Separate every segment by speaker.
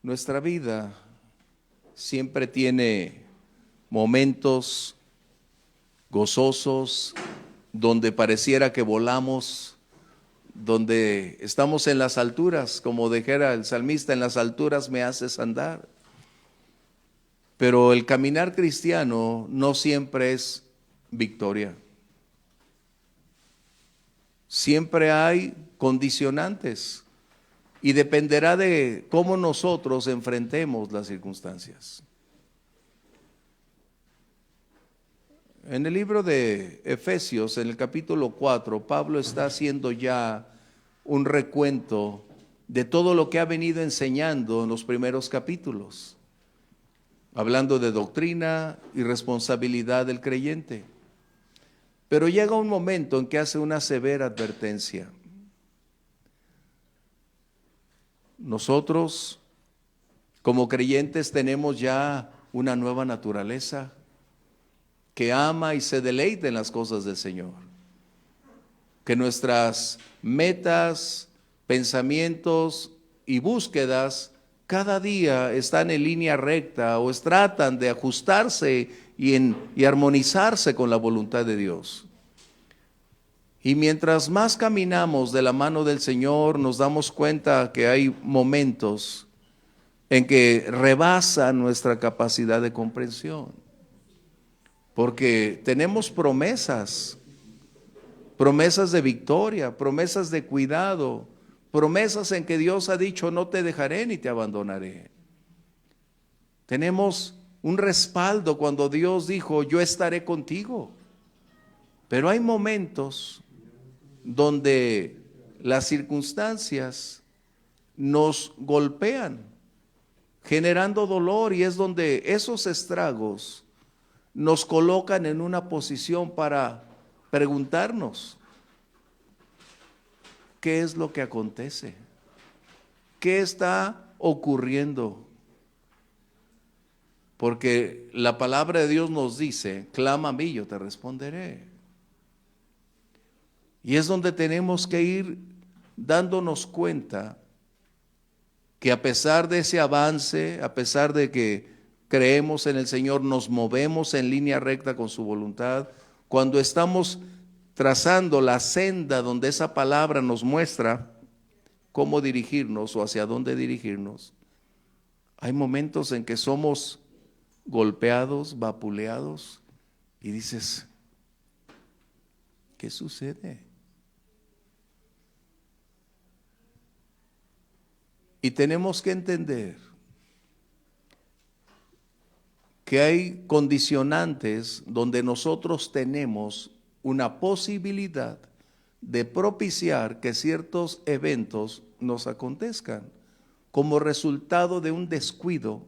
Speaker 1: Nuestra vida siempre tiene momentos gozosos, donde pareciera que volamos, donde estamos en las alturas, como dijera el salmista, en las alturas me haces andar. Pero el caminar cristiano no siempre es victoria. Siempre hay condicionantes y dependerá de cómo nosotros enfrentemos las circunstancias. En el libro de Efesios, en el capítulo 4, Pablo está haciendo ya un recuento de todo lo que ha venido enseñando en los primeros capítulos, hablando de doctrina y responsabilidad del creyente. Pero llega un momento en que hace una severa advertencia. Nosotros, como creyentes, tenemos ya una nueva naturaleza que ama y se deleita en las cosas del Señor. Que nuestras metas, pensamientos y búsquedas cada día están en línea recta o tratan de ajustarse y armonizarse con la voluntad de Dios. Y mientras más caminamos de la mano del Señor, nos damos cuenta que hay momentos en que rebasa nuestra capacidad de comprensión. Porque tenemos promesas de victoria, promesas de cuidado, promesas en que Dios ha dicho no te dejaré ni te abandonaré. Tenemos un respaldo cuando Dios dijo yo estaré contigo. Pero hay momentos donde las circunstancias nos golpean, generando dolor, y es donde esos estragos nos colocan en una posición para preguntarnos, ¿qué es lo que acontece? ¿Qué está ocurriendo? Porque la palabra de Dios nos dice, clama a mí, yo te responderé. Y es donde tenemos que ir dándonos cuenta que a pesar de ese avance, a pesar de que creemos en el Señor, nos movemos en línea recta con su voluntad, cuando estamos trazando la senda donde esa palabra nos muestra cómo dirigirnos o hacia dónde dirigirnos, hay momentos en que somos golpeados, vapuleados, y dices, ¿qué sucede? Y tenemos que entender que hay condicionantes donde nosotros tenemos una posibilidad de propiciar que ciertos eventos nos acontezcan como resultado de un descuido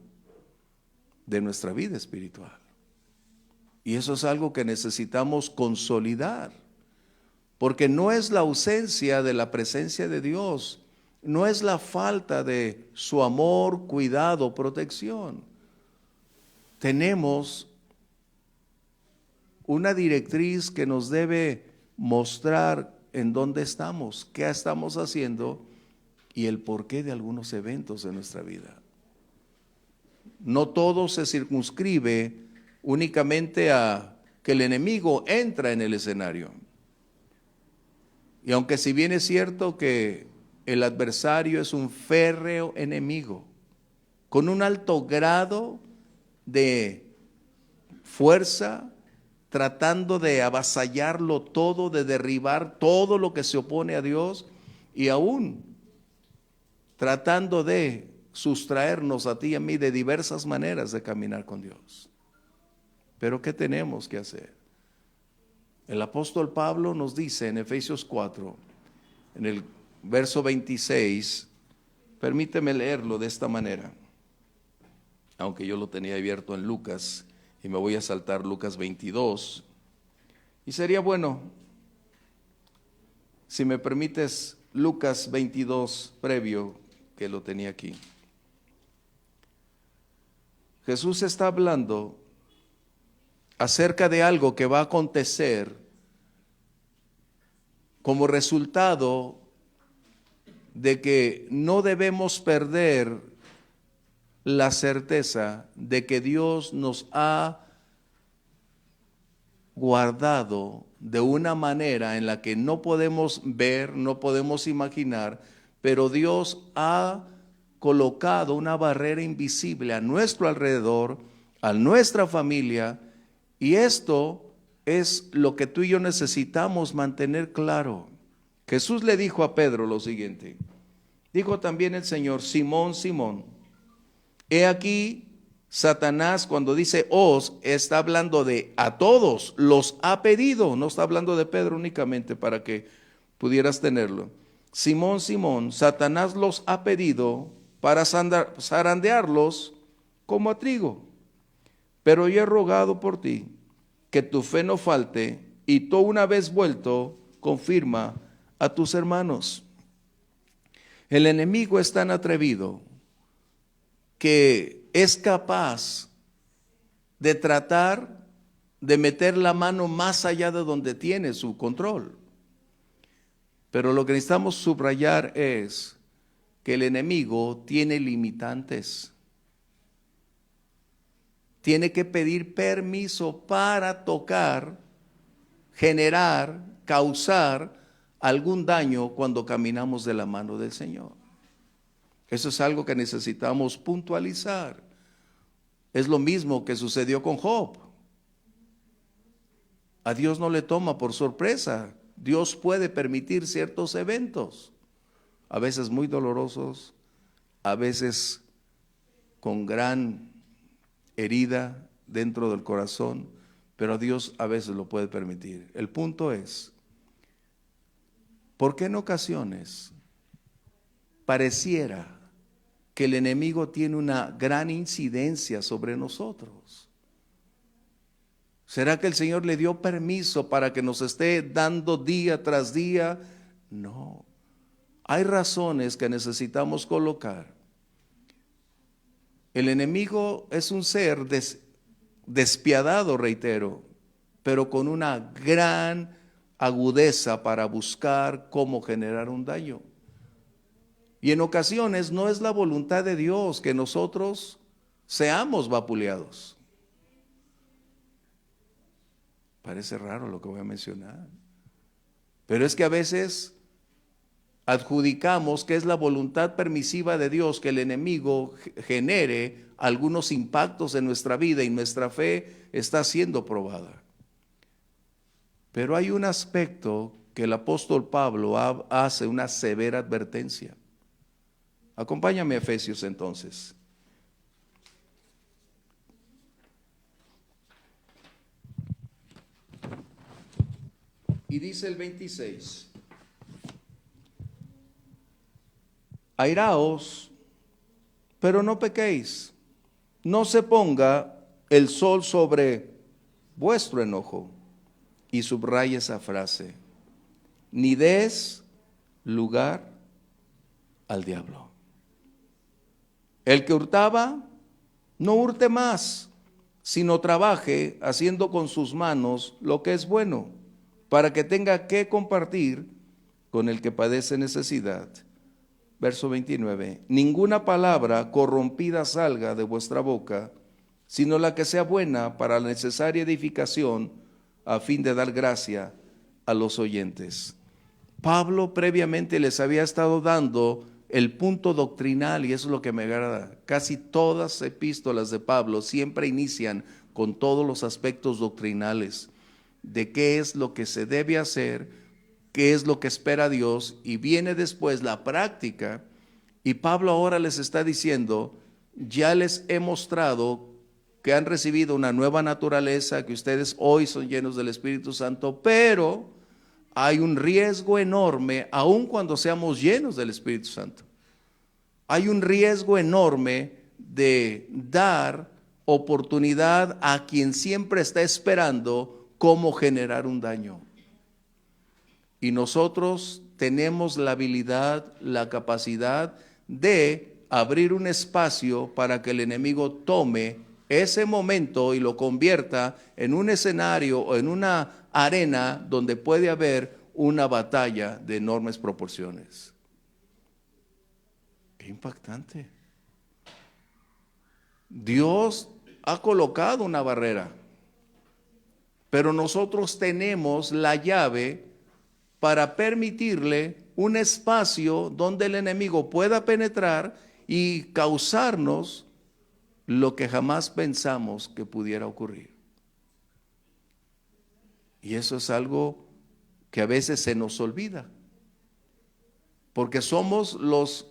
Speaker 1: de nuestra vida espiritual. Y eso es algo que necesitamos consolidar, porque no es la ausencia de la presencia de Dios, no es la falta de su amor, cuidado, protección. Tenemos una directriz que nos debe mostrar en dónde estamos, qué estamos haciendo y el porqué de algunos eventos de nuestra vida. No todo se circunscribe únicamente a que el enemigo entra en el escenario. Y aunque si bien es cierto que el adversario es un férreo enemigo, con un alto grado de fuerza, tratando de avasallarlo todo, de derribar todo lo que se opone a Dios, y aún tratando de sustraernos a ti y a mí de diversas maneras de caminar con Dios. Pero ¿qué tenemos que hacer? El apóstol Pablo nos dice en Efesios 4, en el verso 26, permíteme leerlo de esta manera, aunque yo lo tenía abierto en Lucas, y me voy a saltar Lucas 22, y sería bueno, si me permites, Lucas 22 previo, que lo tenía aquí. Jesús está hablando acerca de algo que va a acontecer como resultado de que no debemos perder la certeza de que Dios nos ha guardado de una manera en la que no podemos ver, no podemos imaginar, pero Dios ha colocado una barrera invisible a nuestro alrededor, a nuestra familia, y esto es lo que tú y yo necesitamos mantener claro. Jesús le dijo a Pedro lo siguiente, dijo también el Señor: Simón, Simón, he aquí, Satanás, cuando dice os, está hablando de a todos, los ha pedido, no está hablando de Pedro únicamente para que pudieras tenerlo. Simón, Simón, Satanás los ha pedido para zarandearlos como a trigo, pero yo he rogado por ti, que tu fe no falte, y tú una vez vuelto, confirma a tus hermanos. El enemigo es tan atrevido que es capaz de tratar de meter la mano más allá de donde tiene su control. Pero lo que necesitamos subrayar es que el enemigo tiene limitantes. Tiene que pedir permiso para tocar, generar, causar algún daño cuando caminamos de la mano del Señor. Eso es algo que necesitamos puntualizar. Es lo mismo que sucedió con Job. A Dios no le toma por sorpresa. Dios puede permitir ciertos eventos, a veces muy dolorosos, a veces con gran herida dentro del corazón, pero Dios a veces lo puede permitir. El punto es, ¿por qué en ocasiones pareciera que el enemigo tiene una gran incidencia sobre nosotros? ¿Será que el Señor le dio permiso para que nos esté dando día tras día? No. Hay razones que necesitamos colocar. El enemigo es un ser despiadado, reitero, pero con una gran agudeza para buscar cómo generar un daño. Y en ocasiones no es la voluntad de Dios que nosotros seamos vapuleados. Parece raro lo que voy a mencionar, pero es que a veces adjudicamos que es la voluntad permisiva de Dios que el enemigo genere algunos impactos en nuestra vida y nuestra fe está siendo probada. Pero hay un aspecto que el apóstol Pablo hace una severa advertencia. Acompáñame a Efesios entonces. Y dice el 26. Airaos, pero no pequéis. No se ponga el sol sobre vuestro enojo. Y subraya esa frase. Ni des lugar al diablo. El que hurtaba, no hurte más, sino trabaje haciendo con sus manos lo que es bueno, para que tenga que compartir con el que padece necesidad. Verso 29. Ninguna palabra corrompida salga de vuestra boca, sino la que sea buena para la necesaria edificación, a fin de dar gracia a los oyentes. Pablo previamente les había estado dando el punto doctrinal, y eso es lo que me agrada. Casi todas las epístolas de Pablo siempre inician con todos los aspectos doctrinales de qué es lo que se debe hacer, qué es lo que espera Dios, y viene después la práctica. Y Pablo ahora les está diciendo, ya les he mostrado que han recibido una nueva naturaleza, que ustedes hoy son llenos del Espíritu Santo, pero hay un riesgo enorme, aun cuando seamos llenos del Espíritu Santo. Hay un riesgo enorme de dar oportunidad a quien siempre está esperando cómo generar un daño. Y nosotros tenemos la habilidad, la capacidad de abrir un espacio para que el enemigo tome ese momento y lo convierta en un escenario o en una arena donde puede haber una batalla de enormes proporciones. Qué impactante. Dios ha colocado una barrera, pero nosotros tenemos la llave para permitirle un espacio donde el enemigo pueda penetrar y causarnos lo que jamás pensamos que pudiera ocurrir. Y eso es algo que a veces se nos olvida, porque somos los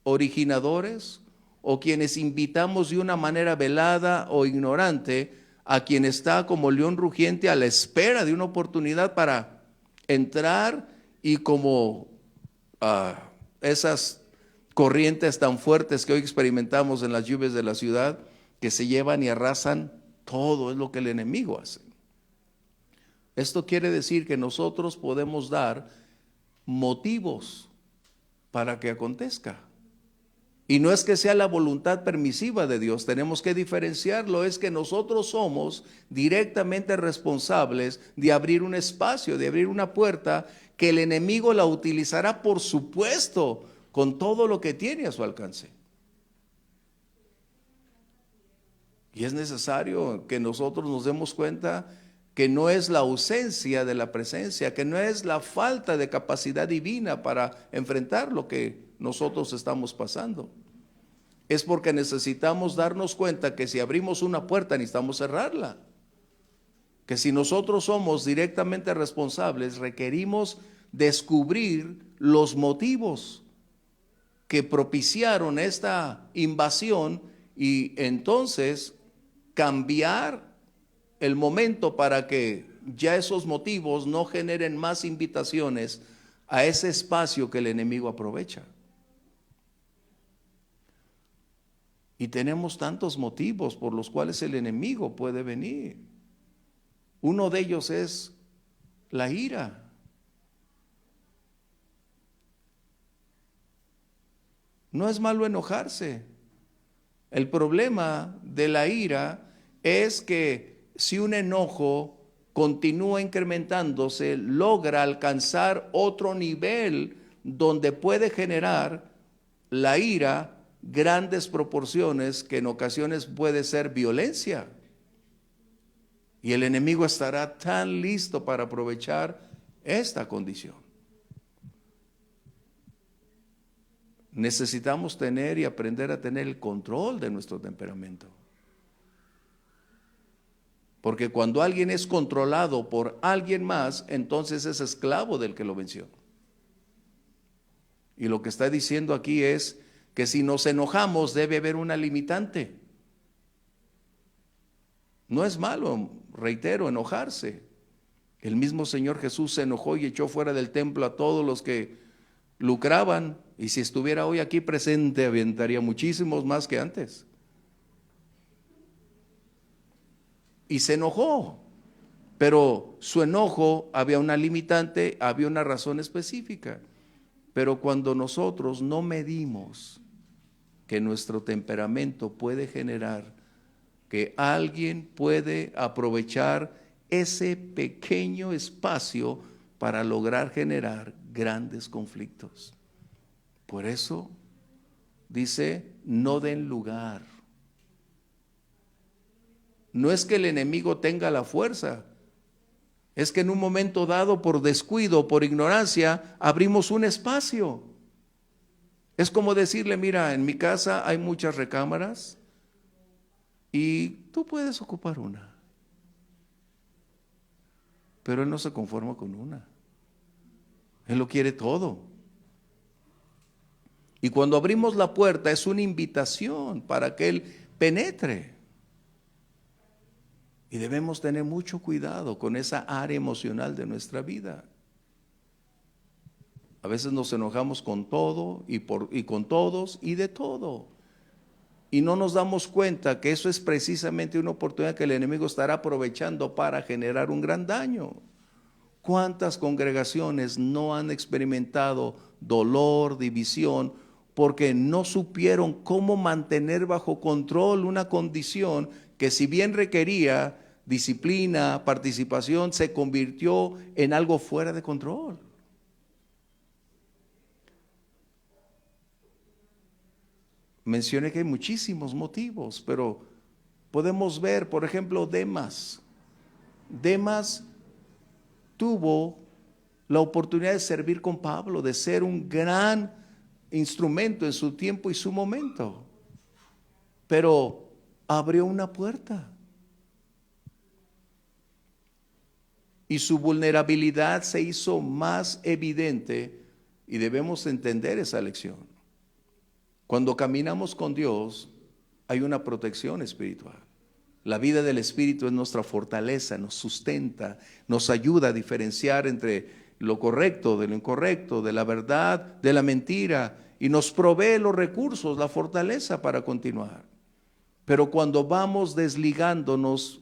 Speaker 1: originadores o quienes invitamos de una manera velada o ignorante a quien está como león rugiente a la espera de una oportunidad para entrar y como esas corrientes tan fuertes que hoy experimentamos en las lluvias de la ciudad, que se llevan y arrasan todo, es lo que el enemigo hace. Esto quiere decir que nosotros podemos dar motivos para que acontezca. Y no es que sea la voluntad permisiva de Dios, tenemos que diferenciarlo, es que nosotros somos directamente responsables de abrir un espacio, de abrir una puerta que el enemigo la utilizará, por supuesto, con todo lo que tiene a su alcance. Y es necesario que nosotros nos demos cuenta que no es la ausencia de la presencia, que no es la falta de capacidad divina para enfrentar lo que nosotros estamos pasando. Es porque necesitamos darnos cuenta que si abrimos una puerta necesitamos cerrarla. Que si nosotros somos directamente responsables, requerimos descubrir los motivos que propiciaron esta invasión y entonces cambiar el momento para que ya esos motivos no generen más invitaciones a ese espacio que el enemigo aprovecha. Y tenemos tantos motivos por los cuales el enemigo puede venir. Uno de ellos es la ira. No es malo enojarse. El problema de la ira es que si un enojo continúa incrementándose, logra alcanzar otro nivel donde puede generar la ira grandes proporciones que en ocasiones puede ser violencia. Y el enemigo estará tan listo para aprovechar esta condición. Necesitamos tener y aprender a tener el control de nuestro temperamento. Porque cuando alguien es controlado por alguien más, entonces es esclavo del que lo venció. Y lo que está diciendo aquí es que si nos enojamos debe haber una limitante. No es malo, reitero, enojarse. El mismo Señor Jesús se enojó y echó fuera del templo a todos los que lucraban, y si estuviera hoy aquí presente aventaría muchísimos más que antes. Y se enojó, pero su enojo había una limitante, había una razón específica. Pero cuando nosotros no medimos que nuestro temperamento puede generar, que alguien puede aprovechar ese pequeño espacio para lograr generar grandes conflictos. Por eso dice, no den lugar. No es que el enemigo tenga la fuerza, es que en un momento dado, por descuido, por ignorancia, abrimos un espacio. Es como decirle, mira, en mi casa hay muchas recámaras y tú puedes ocupar una. Pero él no se conforma con una. Él lo quiere todo. Y cuando abrimos la puerta es una invitación para que él penetre. Y debemos tener mucho cuidado con esa área emocional de nuestra vida. A veces nos enojamos con todo y con todos y de todo. Y no nos damos cuenta que eso es precisamente una oportunidad que el enemigo estará aprovechando para generar un gran daño. ¿Cuántas congregaciones no han experimentado dolor, división, porque no supieron cómo mantener bajo control una condición que, si bien requería disciplina, participación, se convirtió en algo fuera de control? mencioné que hay muchísimos motivos, pero podemos ver, por ejemplo, Demas. Demas tuvo la oportunidad de servir con Pablo, de ser un gran instrumento en su tiempo y su momento, pero abrió una puerta y su vulnerabilidad se hizo más evidente, y debemos entender esa lección. Cuando caminamos con Dios hay una protección espiritual. La vida del Espíritu es nuestra fortaleza, nos sustenta, nos ayuda a diferenciar entre lo correcto de lo incorrecto, de la verdad de la mentira, y nos provee los recursos, la fortaleza para continuar. Pero cuando vamos desligándonos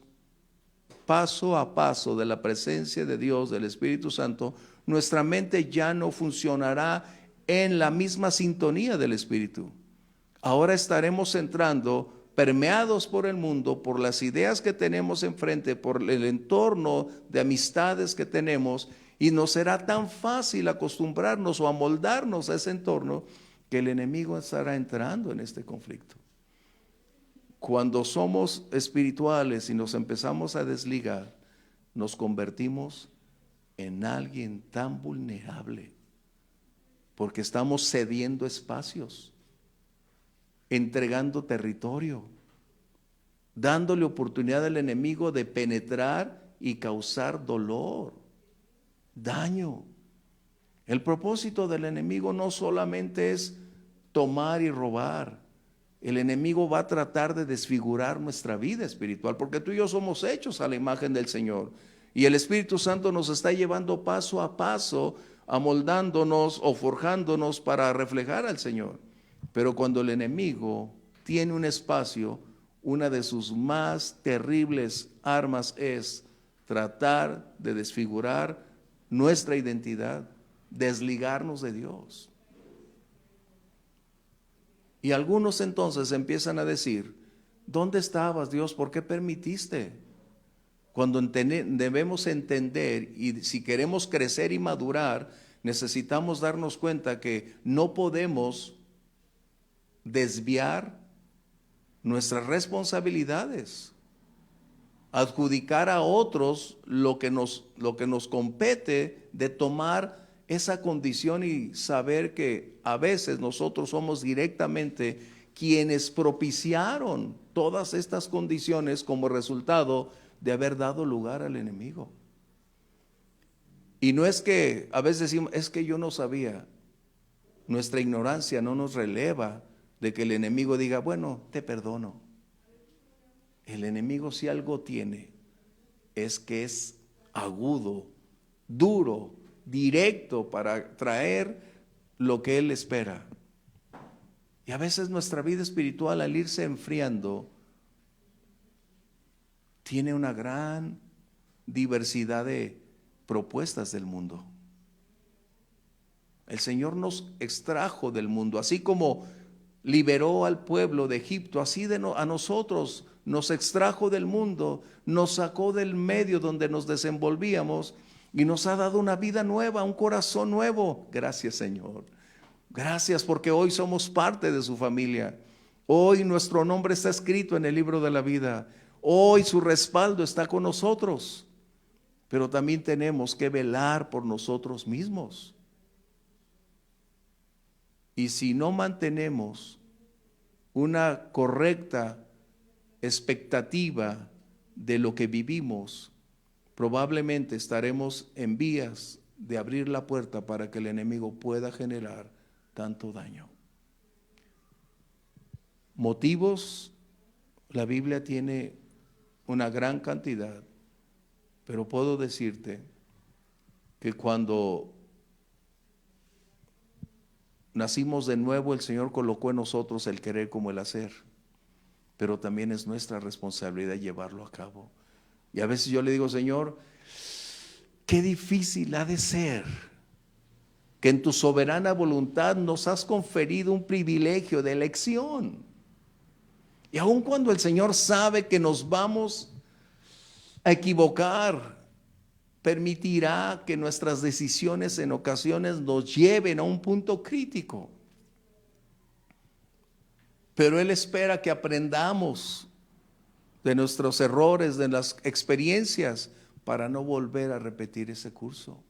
Speaker 1: paso a paso de la presencia de Dios, del Espíritu Santo, nuestra mente ya no funcionará en la misma sintonía del Espíritu. Ahora estaremos entrando permeados por el mundo, por las ideas que tenemos enfrente, por el entorno de amistades que tenemos, y nos será tan fácil acostumbrarnos o amoldarnos a ese entorno que el enemigo estará entrando en este conflicto. Cuando somos espirituales y nos empezamos a desligar, nos convertimos en alguien tan vulnerable, porque estamos cediendo espacios, entregando territorio, dándole oportunidad al enemigo de penetrar y causar dolor, daño. El propósito del enemigo no solamente es tomar y robar. El enemigo va a tratar de desfigurar nuestra vida espiritual, porque tú y yo somos hechos a la imagen del Señor, y el Espíritu Santo nos está llevando paso a paso, amoldándonos o forjándonos para reflejar al Señor. Pero cuando el enemigo tiene un espacio, una de sus más terribles armas es tratar de desfigurar nuestra identidad, desligarnos de Dios. Y algunos entonces empiezan a decir: ¿dónde estabas, Dios? ¿Por qué permitiste? Cuando debemos entender, y si queremos crecer y madurar, necesitamos darnos cuenta que no podemos desviar nuestras responsabilidades, adjudicar a otros lo que nos compete, de tomar esa condición y saber que a veces nosotros somos directamente quienes propiciaron todas estas condiciones como resultado de haber dado lugar al enemigo. Y no es que a veces decimos: es que yo no sabía. Nuestra ignorancia no nos releva de que el enemigo diga: bueno, te perdono. El enemigo, si algo tiene, es que es agudo, duro, directo para traer lo que él espera. Y a veces nuestra vida espiritual, al irse enfriando, tiene una gran diversidad de propuestas del mundo. El Señor nos extrajo del mundo, así como liberó al pueblo de Egipto, así a nosotros nos extrajo del mundo, nos sacó del medio donde nos desenvolvíamos y nos ha dado una vida nueva, un corazón nuevo. Gracias, Señor. Gracias, porque hoy somos parte de su familia. Hoy nuestro nombre está escrito en el libro de la vida. Hoy su respaldo está con nosotros. Pero también tenemos que velar por nosotros mismos. Y si no mantenemos una correcta expectativa de lo que vivimos, probablemente estaremos en vías de abrir la puerta para que el enemigo pueda generar tanto daño. Motivos, la Biblia tiene una gran cantidad, pero puedo decirte que cuando nacimos de nuevo, el Señor colocó en nosotros el querer como el hacer, pero también es nuestra responsabilidad llevarlo a cabo. Y a veces yo le digo: Señor, qué difícil ha de ser que en tu soberana voluntad nos has conferido un privilegio de elección. Y aun cuando el Señor sabe que nos vamos a equivocar, permitirá que nuestras decisiones en ocasiones nos lleven a un punto crítico. Pero Él espera que aprendamos de nuestros errores, de las experiencias, para no volver a repetir ese curso.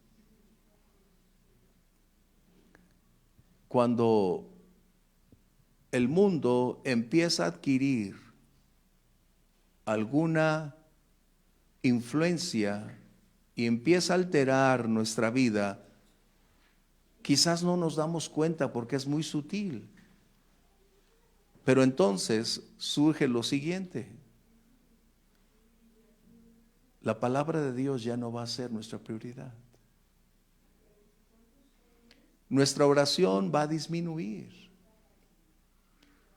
Speaker 1: Cuando el mundo empieza a adquirir alguna influencia y empieza a alterar nuestra vida, quizás no nos damos cuenta porque es muy sutil. Pero entonces surge lo siguiente: la palabra de Dios ya no va a ser nuestra prioridad. Nuestra oración va a disminuir.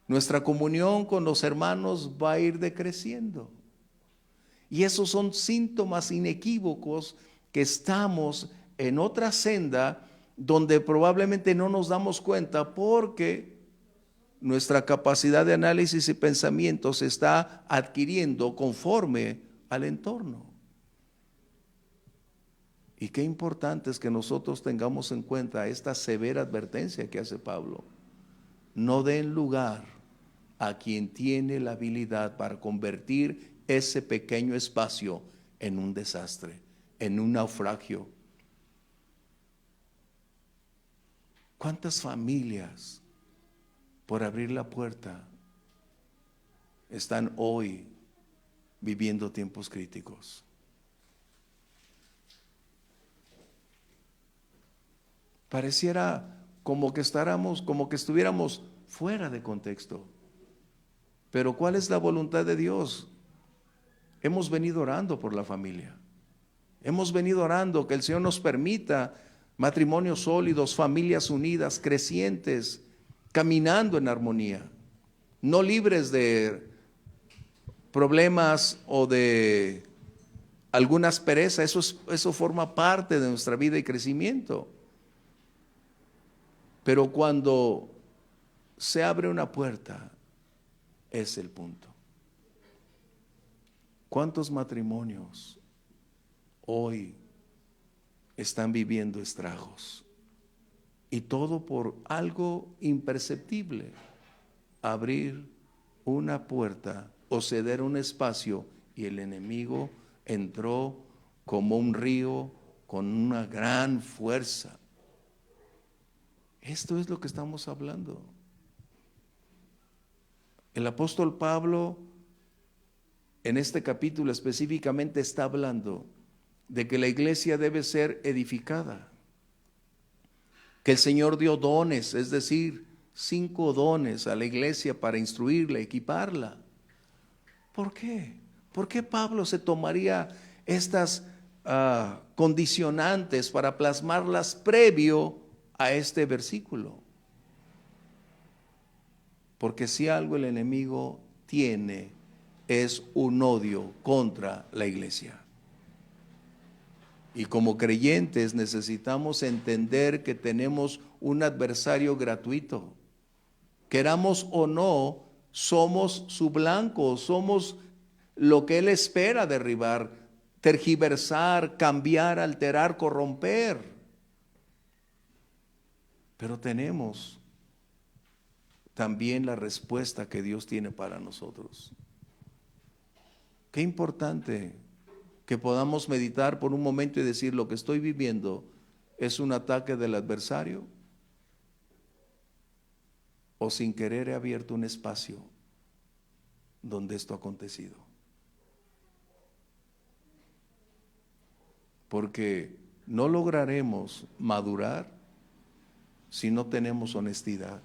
Speaker 1: Nuestra comunión con los hermanos va a ir decreciendo. Y esos son síntomas inequívocos que estamos en otra senda donde probablemente no nos damos cuenta, porque nuestra capacidad de análisis y pensamiento se está adquiriendo conforme al entorno. Y qué importante es que nosotros tengamos en cuenta esta severa advertencia que hace Pablo. No den lugar a quien tiene la habilidad para convertir ese pequeño espacio en un desastre, en un naufragio. ¿Cuántas familias, por abrir la puerta, están hoy viviendo tiempos críticos? Pareciera como que estuviéramos fuera de contexto. Pero ¿cuál es la voluntad de Dios? Hemos venido orando por la familia. Hemos venido orando que el Señor nos permita matrimonios sólidos, familias unidas, crecientes, caminando en armonía, no libres de problemas o de alguna aspereza. Eso forma parte de nuestra vida y crecimiento. Pero cuando se abre una puerta, es el punto. ¿Cuántos matrimonios hoy están viviendo estragos? Y todo por algo imperceptible: abrir una puerta o ceder un espacio, y el enemigo entró como un río con una gran fuerza. Esto es lo que estamos hablando. El apóstol Pablo en este capítulo específicamente está hablando de que la iglesia debe ser edificada, que el Señor dio dones, es decir, 5 dones a la iglesia para instruirla, equiparla. ¿Por qué? ¿Por qué Pablo se tomaría estas condicionantes para plasmarlas previo a este versículo? Porque si algo el enemigo tiene, es un odio contra la iglesia. Y como creyentes necesitamos entender que tenemos un adversario gratuito. Queramos o no, somos su blanco, somos lo que él espera derribar, tergiversar, cambiar, alterar, corromper. Pero tenemos también la respuesta que Dios tiene para nosotros. Qué importante que podamos meditar por un momento y decir: lo que estoy viviendo es un ataque del adversario, o sin querer he abierto un espacio donde esto ha acontecido. Porque no lograremos madurar si no tenemos honestidad.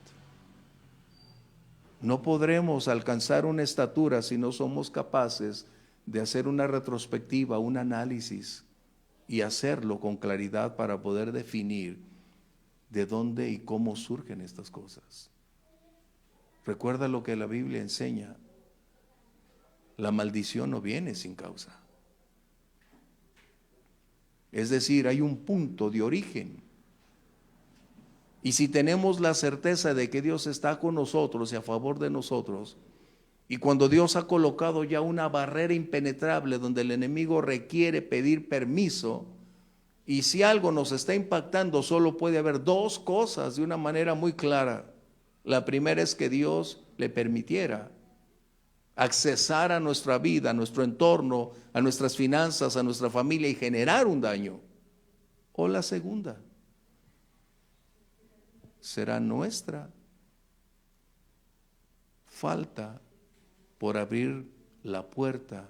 Speaker 1: No podremos alcanzar una estatura si no somos capaces de hacer una retrospectiva, un análisis, y hacerlo con claridad para poder definir de dónde y cómo surgen estas cosas. Recuerda lo que la Biblia enseña: la maldición no viene sin causa. Es decir, hay un punto de origen. Y si tenemos la certeza de que Dios está con nosotros y a favor de nosotros, y cuando Dios ha colocado ya una barrera impenetrable donde el enemigo requiere pedir permiso, y si algo nos está impactando, solo puede haber 2 cosas de una manera muy clara: La primera es que Dios le permitiera accesar a nuestra vida, a nuestro entorno, a nuestras finanzas, a nuestra familia y generar un daño. O la segunda será nuestra falta por abrir la puerta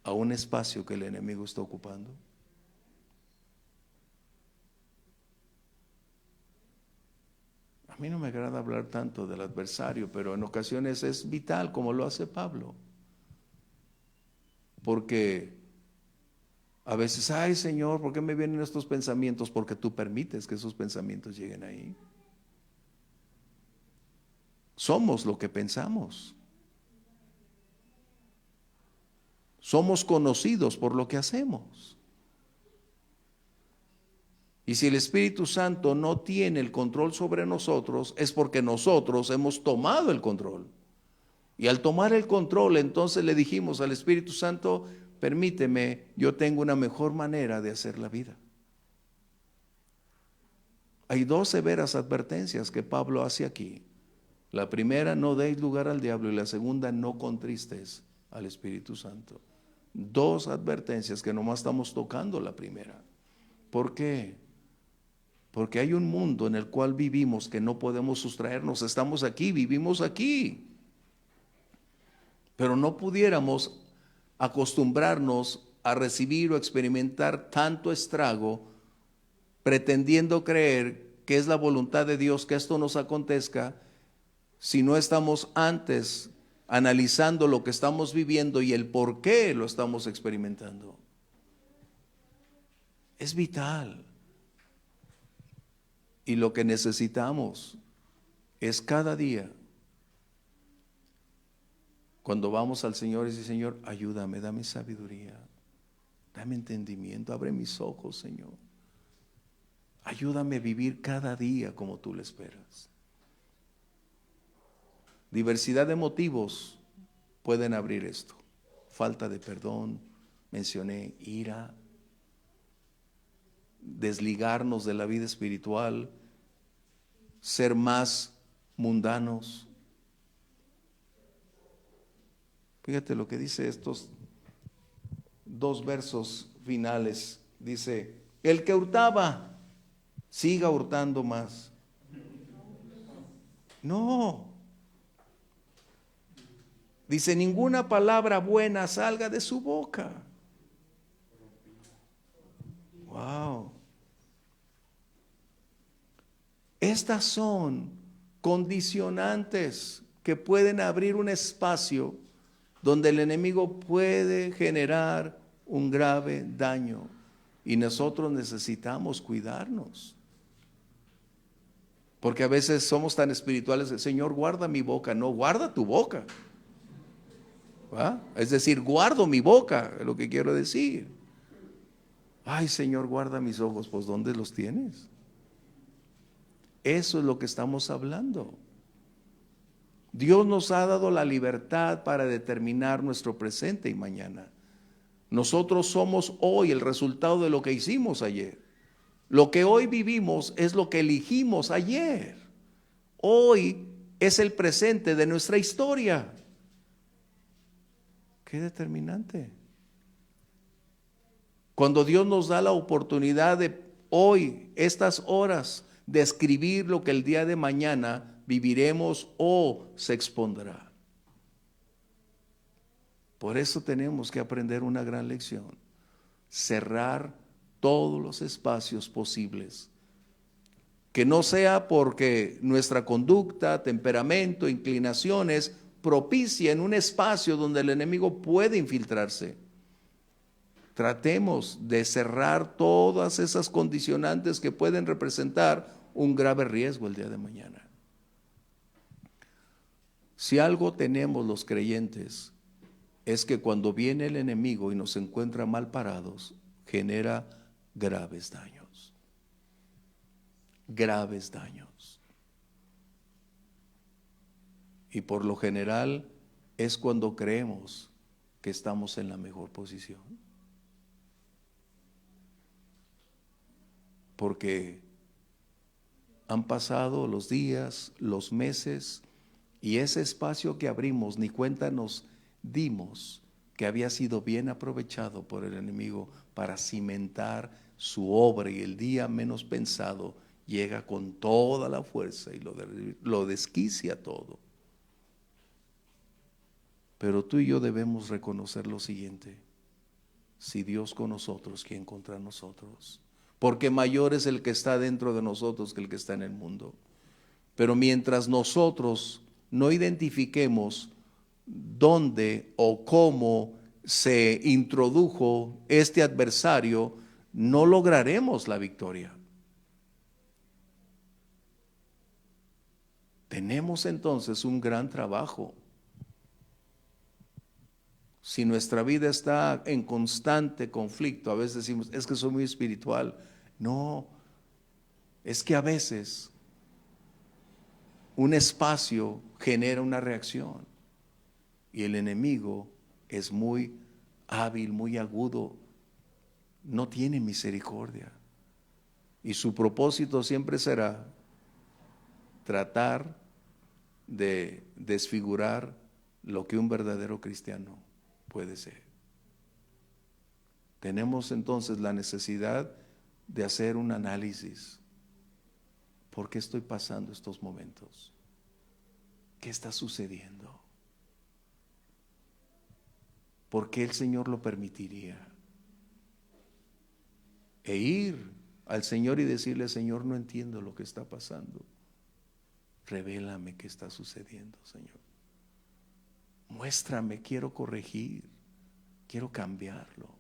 Speaker 1: a un espacio que el enemigo está ocupando. A mí no me agrada hablar tanto del adversario, pero en ocasiones es vital, como lo hace Pablo. Porque a veces, ay Señor, ¿por qué me vienen estos pensamientos? Porque tú permites que esos pensamientos lleguen ahí. Somos lo que pensamos. Somos conocidos por lo que hacemos. Y si el Espíritu Santo no tiene el control sobre nosotros, es porque nosotros hemos tomado el control. Y al tomar el control, entonces le dijimos al Espíritu Santo, permíteme, yo tengo una mejor manera de hacer la vida. Hay dos severas advertencias que Pablo hace aquí. La primera, no deis lugar al diablo, y la segunda, no contristes al Espíritu Santo. Dos advertencias que nomás estamos tocando la primera. ¿Por qué? Porque hay un mundo en el cual vivimos que no podemos sustraernos. Estamos aquí, vivimos aquí. Pero no pudiéramos acostumbrarnos a recibir o experimentar tanto estrago pretendiendo creer que es la voluntad de Dios que esto nos acontezca si no estamos antes analizando lo que estamos viviendo y el por qué lo estamos experimentando. Es vital. Y lo que necesitamos es cada día, cuando vamos al Señor, y decir, Señor, ayúdame, dame sabiduría, dame entendimiento, abre mis ojos, Señor. Ayúdame a vivir cada día como tú le esperas. Diversidad de motivos pueden abrir esto. Falta de perdón, mencioné ira, desligarnos de la vida espiritual, ser más mundanos. Fíjate lo que dice estos dos versos finales. Dice, el que hurtaba, siga hurtando más. No. Dice, ninguna palabra buena salga de su boca. Wow. Estas son condicionantes que pueden abrir un espacio donde el enemigo puede generar un grave daño. Y nosotros necesitamos cuidarnos. Porque a veces somos tan espirituales, Señor, guarda mi boca. No, guarda tu boca. ¿Va? Es decir, guardo mi boca, es lo que quiero decir. Ay, Señor, guarda mis ojos. Pues, ¿dónde los tienes? Eso es lo que estamos hablando. Dios nos ha dado la libertad para determinar nuestro presente y mañana. Nosotros somos hoy el resultado de lo que hicimos ayer. Lo que hoy vivimos es lo que elegimos ayer. Hoy es el presente de nuestra historia. Qué determinante. Cuando Dios nos da la oportunidad de hoy, estas horas, de escribir lo que el día de mañana viviremos o se expondrá. Por eso tenemos que aprender una gran lección. Cerrar todos los espacios posibles. Que no sea porque nuestra conducta, temperamento, inclinaciones propicien un espacio donde el enemigo puede infiltrarse. Tratemos de cerrar todas esas condicionantes que pueden representar un grave riesgo el día de mañana. Si algo tenemos los creyentes, es que cuando viene el enemigo y nos encuentra mal parados, genera graves daños. Graves daños. Y por lo general es cuando creemos que estamos en la mejor posición. Porque Han pasado los días, los meses, y ese espacio que abrimos, ni cuenta nos dimos que había sido bien aprovechado por el enemigo para cimentar su obra, y el día menos pensado llega con toda la fuerza y lo desquicia todo. Pero tú y yo debemos reconocer lo siguiente: si Dios con nosotros, ¿quién contra nosotros? Porque mayor es el que está dentro de nosotros que el que está en el mundo. Pero mientras nosotros no identifiquemos dónde o cómo se introdujo este adversario, no lograremos la victoria. Tenemos entonces un gran trabajo. Si nuestra vida está en constante conflicto, a veces decimos, es que soy muy espiritual. No, es que a veces un espacio genera una reacción, y el enemigo es muy hábil, muy agudo, no tiene misericordia, y su propósito siempre será tratar de desfigurar lo que un verdadero cristiano puede ser. Tenemos entonces la necesidad de hacer un análisis. ¿Por qué estoy pasando estos momentos? ¿Qué está sucediendo? ¿Por qué el Señor lo permitiría? E ir al Señor y decirle: Señor, no entiendo lo que está pasando. Revélame qué está sucediendo, Señor. Muéstrame, quiero corregir, quiero cambiarlo.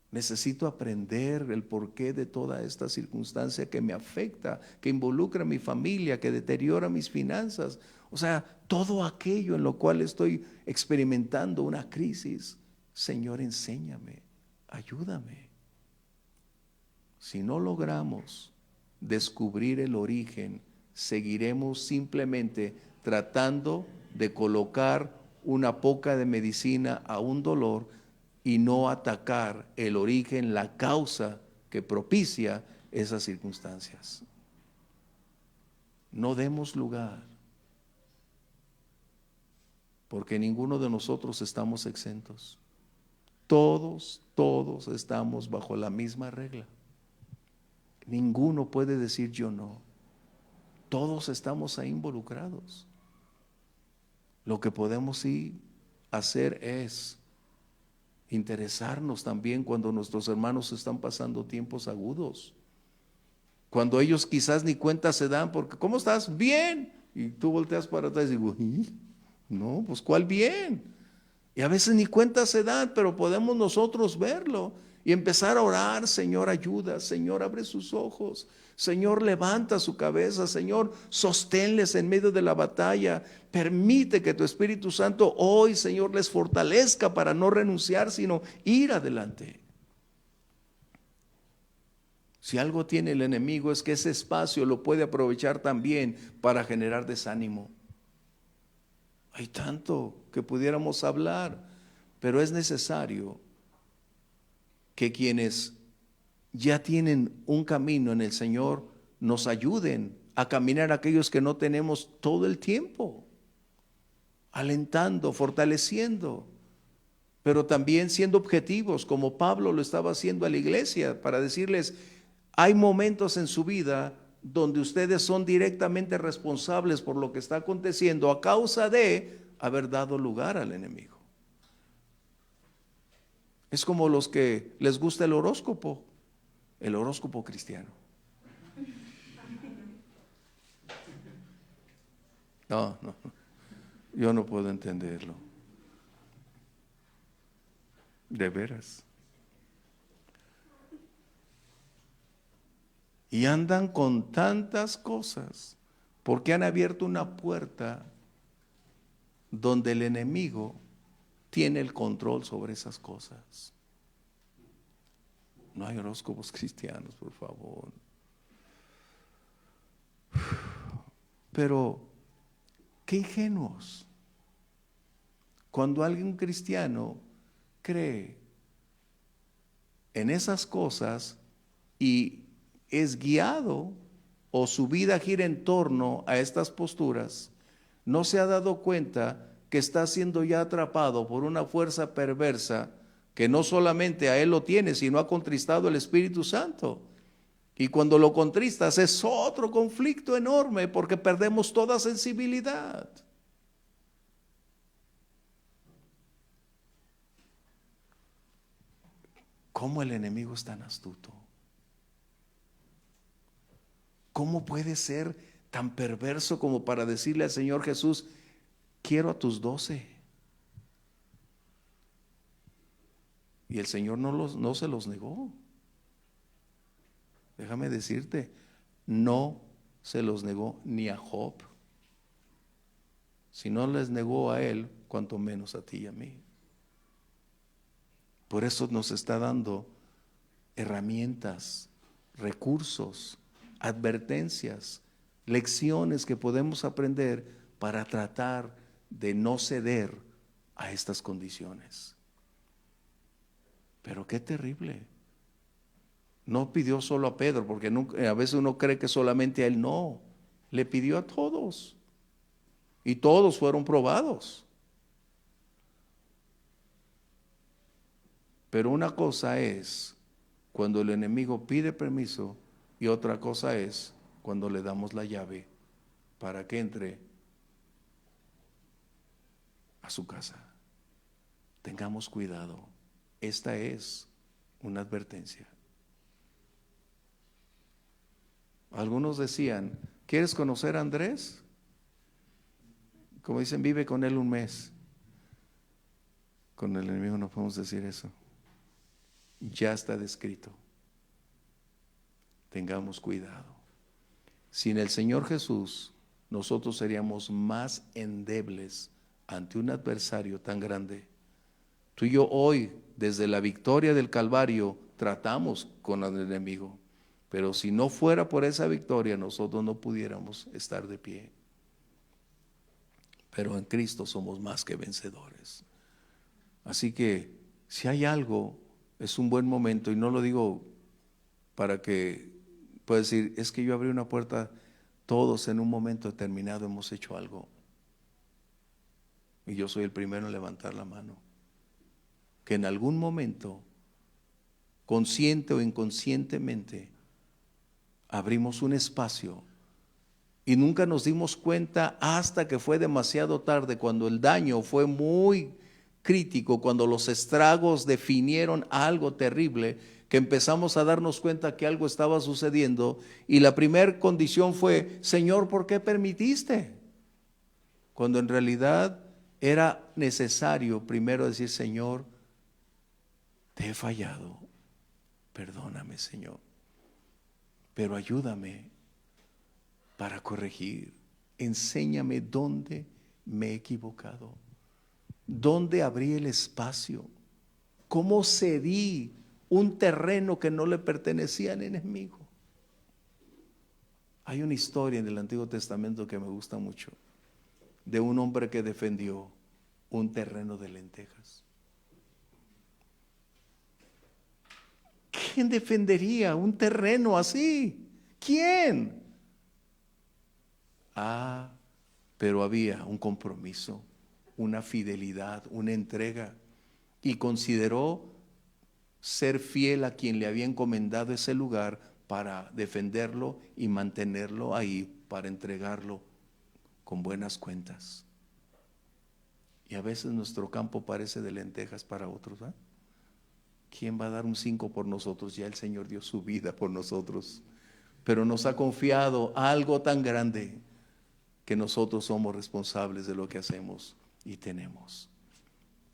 Speaker 1: Necesito aprender el porqué de toda esta circunstancia que me afecta, que involucra a mi familia, que deteriora mis finanzas. O sea, todo aquello en lo cual estoy experimentando una crisis. Señor, enséñame, ayúdame. Si no logramos descubrir el origen, seguiremos simplemente tratando de colocar una poca de medicina a un dolor y no atacar el origen, la causa que propicia esas circunstancias. No demos lugar, porque ninguno de nosotros estamos exentos. Todos estamos bajo la misma regla. Ninguno puede decir yo no. Todos estamos ahí involucrados. Lo que podemos sí hacer es interesarnos también cuando nuestros hermanos están pasando tiempos agudos, cuando ellos quizás ni cuenta se dan, porque ¿cómo estás? Bien. Y tú volteas para atrás y digo, no, pues ¿cuál bien? Y a veces ni cuenta se dan, pero podemos nosotros verlo y empezar a orar: Señor, ayuda, Señor, abre sus ojos, Señor, levanta su cabeza, Señor, sosténles en medio de la batalla. Permite que tu Espíritu Santo hoy, Señor, les fortalezca para no renunciar, sino ir adelante. Si algo tiene el enemigo es que ese espacio lo puede aprovechar también para generar desánimo. Hay tanto que pudiéramos hablar, pero es necesario que quienes ya tienen un camino en el Señor nos ayuden a caminar, aquellos que no tenemos todo el tiempo, alentando, fortaleciendo, pero también siendo objetivos, como Pablo lo estaba haciendo a la iglesia, para decirles: hay momentos en su vida donde ustedes son directamente responsables por lo que está aconteciendo a causa de haber dado lugar al enemigo. Es como los que les gusta el horóscopo cristiano. No, yo no puedo entenderlo. De veras. Y andan con tantas cosas porque han abierto una puerta donde el enemigo tiene el control sobre esas cosas. No hay horóscopos cristianos, por favor. Pero qué ingenuos cuando alguien cristiano cree en esas cosas y es guiado o su vida gira en torno a estas posturas, no se ha dado cuenta que está siendo ya atrapado por una fuerza perversa que no solamente a él lo tiene, sino ha contristado el Espíritu Santo. Y cuando lo contristas es otro conflicto enorme porque perdemos toda sensibilidad. ¿Cómo el enemigo es tan astuto? ¿Cómo puede ser tan perverso como para decirle al Señor Jesús, quiero a tus 12? Y el Señor no se los negó. Déjame decirte, no se los negó ni a Job. Si no les negó a él, cuanto menos a ti y a mí. Por eso nos está dando herramientas, recursos, advertencias, lecciones que podemos aprender para tratar de no ceder a estas condiciones. Pero qué terrible. No pidió solo a Pedro, porque a veces uno cree que solamente a él, no. Le pidió a todos. Y todos fueron probados. Pero una cosa es cuando el enemigo pide permiso y otra cosa es cuando le damos la llave para que entre a su casa. Tengamos cuidado. Esta es una advertencia. Algunos decían, ¿quieres conocer a Andrés? Como dicen, vive con él un mes. Con el enemigo no podemos decir eso. Ya está descrito. Tengamos cuidado. Sin el Señor Jesús, nosotros seríamos más endebles ante un adversario tan grande. Tú y yo hoy, desde la victoria del Calvario, tratamos con el enemigo. Pero si no fuera por esa victoria, nosotros no pudiéramos estar de pie. Pero en Cristo somos más que vencedores. Así que si hay algo, es un buen momento, y no lo digo para que pueda decir, es que yo abrí una puerta, todos en un momento determinado hemos hecho algo. Y yo soy el primero en levantar la mano. Que en algún momento, consciente o inconscientemente, abrimos un espacio y nunca nos dimos cuenta hasta que fue demasiado tarde, cuando el daño fue muy crítico, cuando los estragos definieron algo terrible, que empezamos a darnos cuenta que algo estaba sucediendo y la primera condición fue, Señor, ¿por qué permitiste? Cuando en realidad era necesario primero decir, Señor, te he fallado, perdóname, Señor, pero ayúdame para corregir, enséñame dónde me he equivocado, dónde abrí el espacio, cómo cedí un terreno que no le pertenecía al enemigo. Hay una historia en el Antiguo Testamento que me gusta mucho, de un hombre que defendió un terreno de lentejas. ¿Quién defendería un terreno así? ¿Quién? Pero había un compromiso, una fidelidad, una entrega, y consideró ser fiel a quien le había encomendado ese lugar para defenderlo y mantenerlo ahí, para entregarlo con buenas cuentas. Y a veces nuestro campo parece de lentejas para otros, ¿eh? ¿Quién va a dar un 5 por nosotros? Ya el Señor dio su vida por nosotros, pero nos ha confiado algo tan grande que nosotros somos responsables de lo que hacemos y tenemos.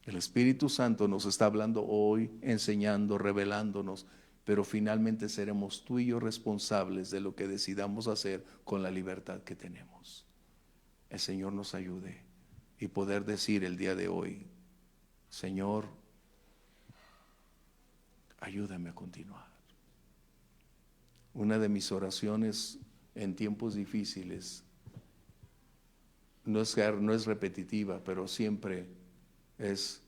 Speaker 1: El Espíritu Santo nos está hablando hoy, enseñando, revelándonos, pero finalmente seremos tú y yo responsables de lo que decidamos hacer con la libertad que tenemos. El Señor nos ayude y poder decir el día de hoy, Señor, ayúdame a continuar. Una de mis oraciones en tiempos difíciles no es repetitiva, pero siempre es,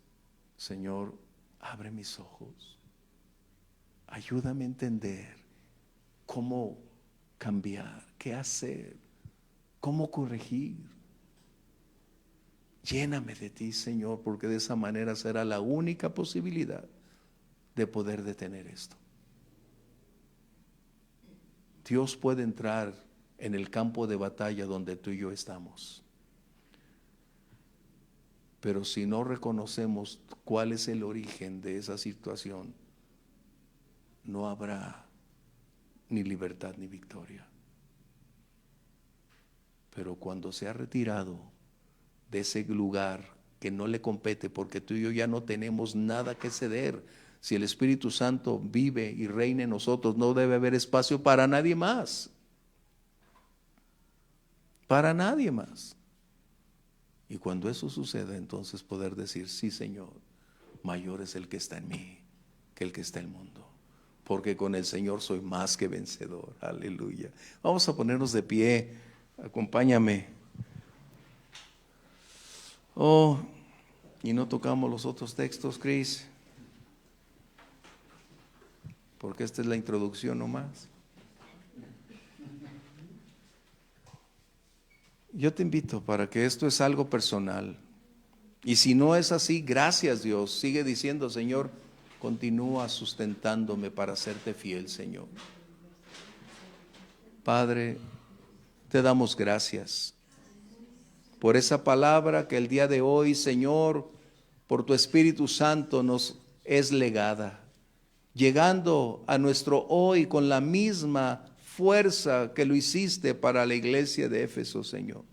Speaker 1: Señor, abre mis ojos, ayúdame a entender cómo cambiar, qué hacer, cómo corregir. Lléname de ti, Señor, porque de esa manera será la única posibilidad de poder detener esto. Dios puede entrar en el campo de batalla donde tú y yo estamos. Pero si no reconocemos cuál es el origen de esa situación, no habrá ni libertad ni victoria. Pero cuando se ha retirado de ese lugar que no le compete, porque tú y yo ya no tenemos nada que ceder. Si el Espíritu Santo vive y reina en nosotros, no debe haber espacio para nadie más. Para nadie más. Y cuando eso suceda, entonces poder decir, sí, Señor, mayor es el que está en mí que el que está en el mundo. Porque con el Señor soy más que vencedor. Aleluya. Vamos a ponernos de pie. Acompáñame. Oh, y no tocamos los otros textos, Chris, porque esta es la introducción nomás. Yo te invito para que esto es algo personal. Y si no es así, gracias Dios. Sigue diciendo, Señor, continúa sustentándome para serte fiel, Señor. Padre, te damos gracias por esa palabra que el día de hoy, Señor, por tu Espíritu Santo nos es legada, llegando a nuestro hoy con la misma fuerza que lo hiciste para la iglesia de Éfeso, Señor.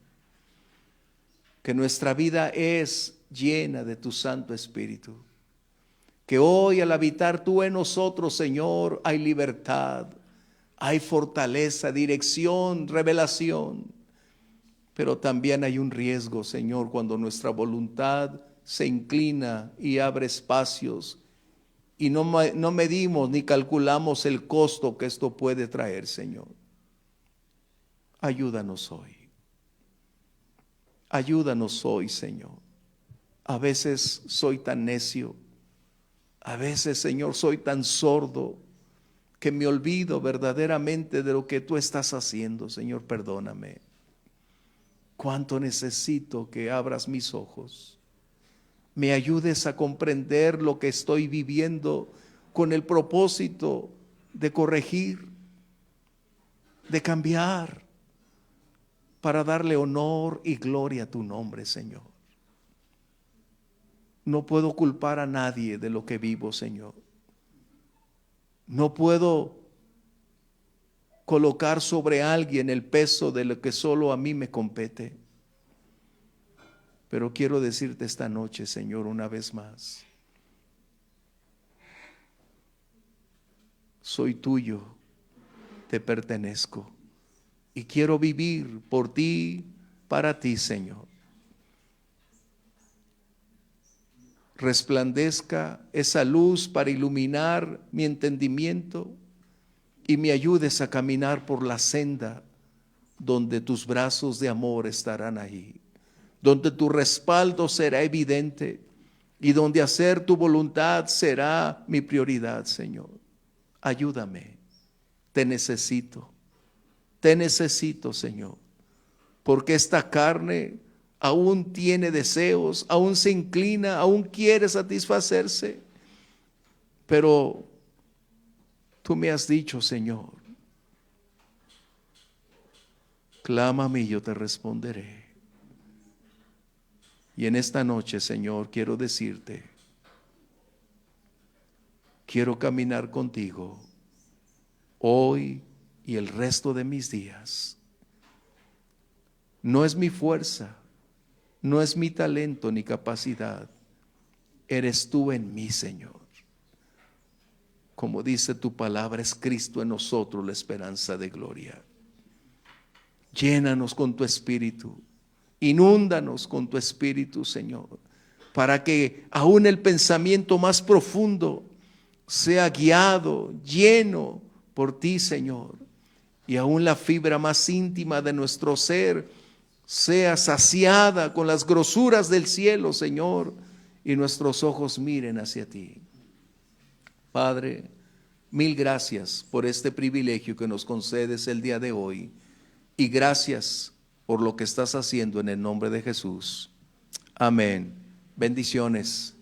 Speaker 1: Que nuestra vida es llena de tu Santo Espíritu. Que hoy al habitar tú en nosotros, Señor, hay libertad, hay fortaleza, dirección, revelación. Pero también hay un riesgo, Señor, cuando nuestra voluntad se inclina y abre espacios y no medimos ni calculamos el costo que esto puede traer, Señor. Ayúdanos hoy. Ayúdanos hoy, Señor. A veces soy tan necio. A veces, Señor, soy tan sordo que me olvido verdaderamente de lo que tú estás haciendo. Señor, perdóname. Cuánto necesito que abras mis ojos, me ayudes a comprender lo que estoy viviendo con el propósito de corregir, de cambiar, para darle honor y gloria a tu nombre, Señor. No puedo culpar a nadie de lo que vivo, Señor. No puedo colocar sobre alguien el peso de lo que solo a mí me compete. Pero quiero decirte esta noche, Señor, una vez más, soy tuyo, te pertenezco y quiero vivir por ti, para ti, Señor. Resplandezca esa luz para iluminar mi entendimiento y me ayudes a caminar por la senda donde tus brazos de amor estarán ahí, donde tu respaldo será evidente y donde hacer tu voluntad será mi prioridad, Señor. Ayúdame, te necesito, Señor, porque esta carne aún tiene deseos, aún se inclina, aún quiere satisfacerse, pero tú me has dicho, Señor, clámame y yo te responderé. Y en esta noche, Señor, quiero decirte, quiero caminar contigo hoy y el resto de mis días. No es mi fuerza, no es mi talento ni capacidad, eres tú en mí, Señor. Como dice tu palabra, es Cristo en nosotros la esperanza de gloria. Llénanos con tu Espíritu, inúndanos con tu Espíritu, Señor, para que aún el pensamiento más profundo sea guiado, lleno por ti, Señor, y aún la fibra más íntima de nuestro ser sea saciada con las grosuras del cielo, Señor, y nuestros ojos miren hacia ti. Padre, Mil gracias por este privilegio que nos concedes el día de hoy y gracias por lo que estás haciendo en el nombre de Jesús. Amén. Bendiciones.